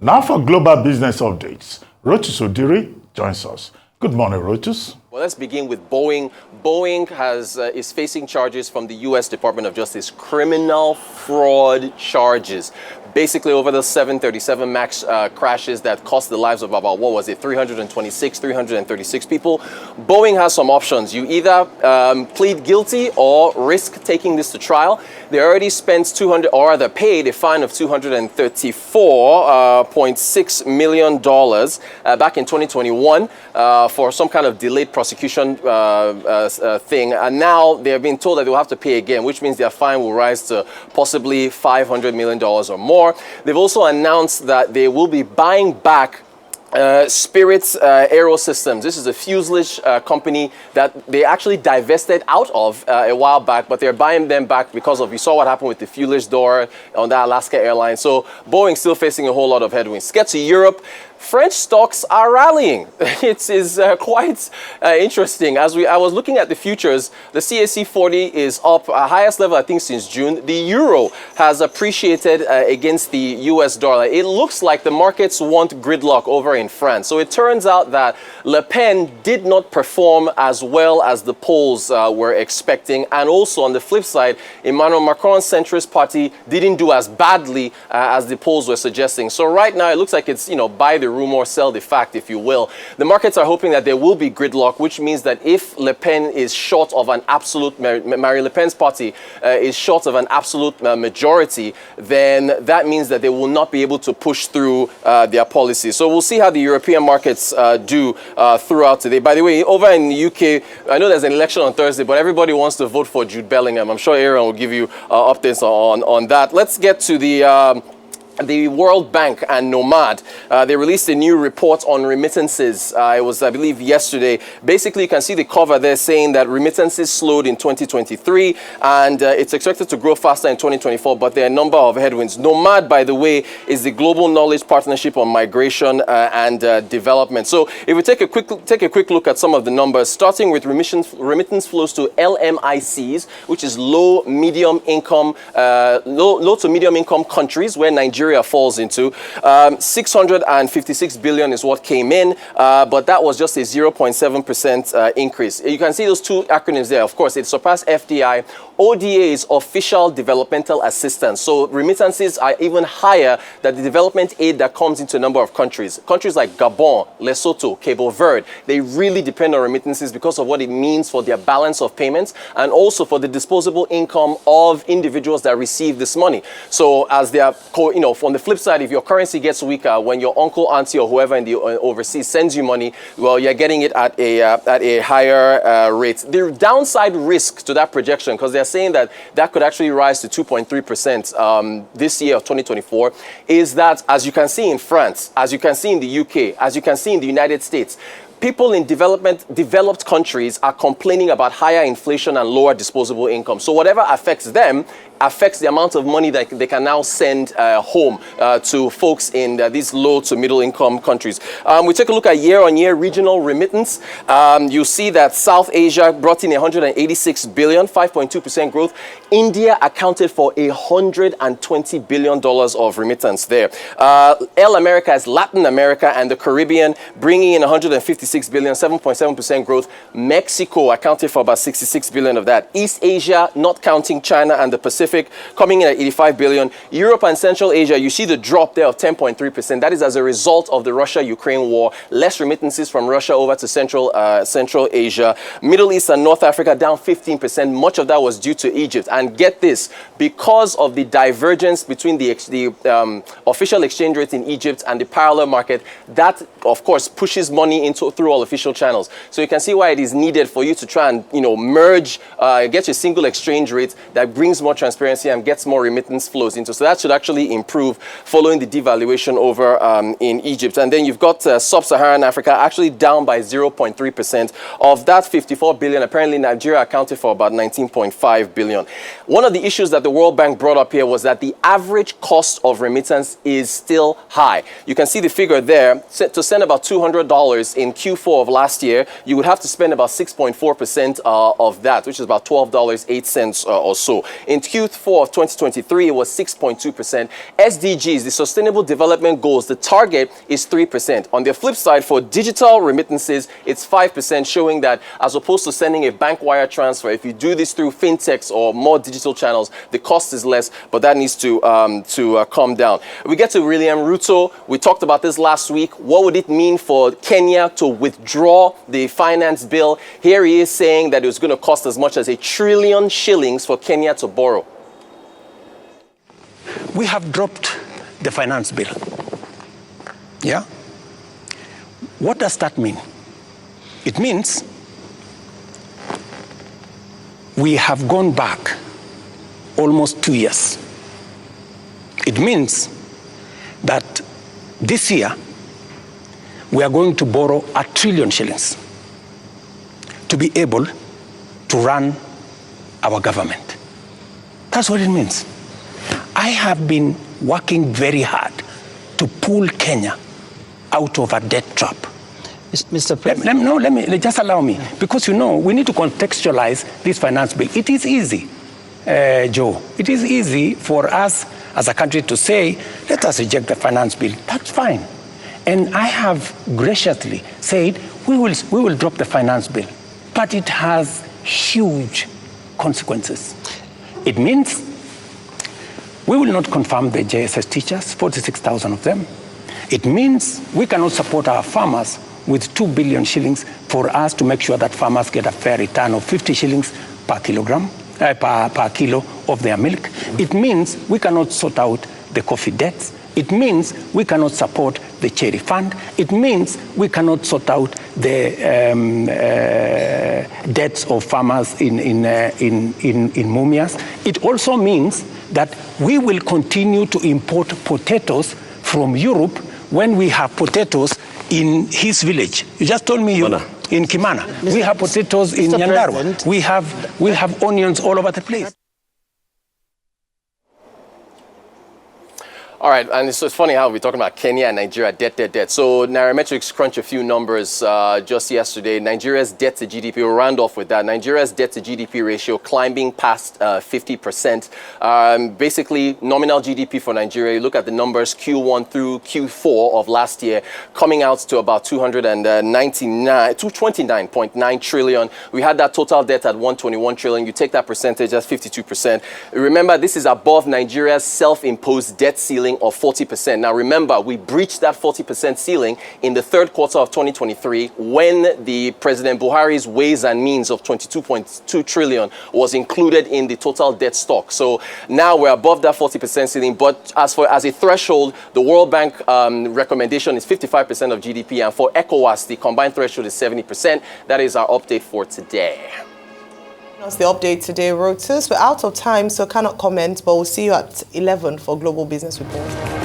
Now for global business updates, Rotus Oddiri joins us. Good morning, Rotus. Well, let's begin with Boeing. Boeing is facing charges from the U.S. Department of Justice, criminal fraud charges. Basically, over the 737 MAX crashes that cost the lives of about, 336 people. Boeing has some options. You either plead guilty or risk taking this to trial. They already spent paid a fine of $234.6 million back in 2021 for some kind of delayed prosecution thing. And now they're being told that they'll have to pay again, which means their fine will rise to possibly $500 million or more. They've also announced that they will be buying back Spirit's Aero Systems. This is a fuselage company that they actually divested out of a while back, but they're buying them back because of, you saw what happened with the fuselage door on the Alaska airline. So Boeing's still facing a whole lot of headwinds. Get to Europe. French stocks are rallying. It is quite interesting. I was looking at the futures, the CAC 40 is up highest level, I think, since June. The euro has appreciated against the US dollar. It looks like the markets want gridlock over in France. So it turns out that Le Pen did not perform as well as the polls were expecting. And also on the flip side, Emmanuel Macron's centrist party didn't do as badly as the polls were suggesting. So right now it looks like it's, buy the rumor, sell the fact, if you will. The markets are hoping that there will be gridlock, which means that if Le Pen is short of an absolute, Marine Le Pen's party is short of an absolute majority, then that means that they will not be able to push through their policy. So we'll see how the European markets do throughout today. By the way, over in the UK, I know there's an election on Thursday, but everybody wants to vote for Jude Bellingham. I'm sure Aaron will give you updates on that. Let's get to the World Bank and Nomad. They released a new report on remittances. It was, I believe, yesterday. Basically, you can see the cover there saying that remittances slowed in 2023 and it's expected to grow faster in 2024, but there are a number of headwinds. Nomad, by the way, is the global knowledge partnership on migration and development. So if we take a quick look at some of the numbers, starting with remittance flows to LMICs, which is low to medium income countries where Nigeria falls into. 656 billion is what came in, but that was just a 0.7% increase. You can see those two acronyms there. Of course, it surpassed FDI. ODA is official developmental assistance. So remittances are even higher than the development aid that comes into a number of countries. Countries like Gabon, Lesotho, Cabo Verde, they really depend on remittances because of what it means for their balance of payments and also for the disposable income of individuals that receive this money. So as they are, on the flip side, if your currency gets weaker, when your uncle, auntie, or whoever in the overseas sends you money, well, you're getting it at a higher rate. The downside risk to that projection, because they're saying that could actually rise to 2.3% this year of 2024, is that, as you can see in France, as you can see in the UK, as you can see in the United States, people in developed countries are complaining about higher inflation and lower disposable income. So whatever affects them affects the amount of money that they can now send home to folks in these low to middle income countries. We take a look at year-on-year regional remittance. You see that South Asia brought in 186 billion, 5.2% growth. India accounted for $120 billion of remittance there. L America is Latin America and the Caribbean, bringing in 156 billion, 7.7% growth. Mexico accounted for about 66 billion of that. East Asia, not counting China and the Pacific, coming in at 85 billion. Europe and Central Asia, you see the drop there of 10.3%. That is as a result of the Russia-Ukraine war. Less remittances from Russia over to Central Asia. Middle East and North Africa down 15%. Much of that was due to Egypt. And get this, because of the divergence between the official exchange rate in Egypt and the parallel market, that of course pushes money through all official channels. So you can see why it is needed for you to try and merge, get your single exchange rate that brings more transparency and gets more remittance flows into. So that should actually improve following the devaluation over in Egypt. And then you've got Sub-Saharan Africa actually down by 0.3%. Of that 54 billion, apparently Nigeria accounted for about 19.5 billion. One of the issues that the World Bank brought up here was that the average cost of remittance is still high. You can see the figure there. To send about $200 in Q4 of last year, you would have to spend about 6.4% of that, which is about $12.08 or so. In Q3, Q4 of 2023, it was 6.2%. SDGs, the Sustainable Development Goals, the target is 3%. On the flip side, for digital remittances, it's 5%, showing that as opposed to sending a bank wire transfer, if you do this through fintechs or more digital channels, the cost is less, but that needs to calm down. We get to William Ruto. We talked about this last week. What would it mean for Kenya to withdraw the finance bill? Here he is saying that it was going to cost as much as $1 trillion shillings for Kenya to borrow. We have dropped the finance bill. Yeah? What does that mean? It means we have gone back almost 2 years. It means that this year we are going to borrow $1 trillion shillings to be able to run our government. That's what it means. I have been working very hard to pull Kenya out of a debt trap. Mr. President. Let me just allow me, because you know we need to contextualize this finance bill. It is easy, Joe. It is easy for us as a country to say, let us reject the finance bill. That's fine. And I have graciously said we will drop the finance bill, but it has huge consequences. It means we will not confirm the JSS teachers, 46,000 of them. It means we cannot support our farmers with 2 billion shillings for us to make sure that farmers get a fair return of 50 shillings per kilogram, per kilo of their milk. It means we cannot sort out the coffee debts. It means we cannot support the charity fund. It means we cannot sort out the debts of farmers in Mumias. It also means that we will continue to import potatoes from Europe when we have potatoes in his village. You just told me in Kimana. We have potatoes in Nyandarua. We have onions all over the place. All right, and so it's funny how we're talking about Kenya and Nigeria, debt. So Nairametrics crunched a few numbers just yesterday. Nigeria's debt to GDP, we'll round off with that. Nigeria's debt to GDP ratio climbing past 50%. Basically, nominal GDP for Nigeria, you look at the numbers Q1 through Q4 of last year, coming out to about 229.9 trillion. We had that total debt at 121 trillion. You take that percentage, that's 52%. Remember, this is above Nigeria's self-imposed debt ceiling of 40%. Now remember, we breached that 40% ceiling in the third quarter of 2023 when the President Buhari's Ways and Means of 22.2 trillion was included in the total debt stock. So now we're above that 40% ceiling, but as a threshold, the World Bank recommendation is 55% of GDP, and for ECOWAS, the combined threshold is 70%. That is our update for today. That's the update today, Rotus. We're out of time, so cannot comment, but we'll see you at 11 for Global Business Report.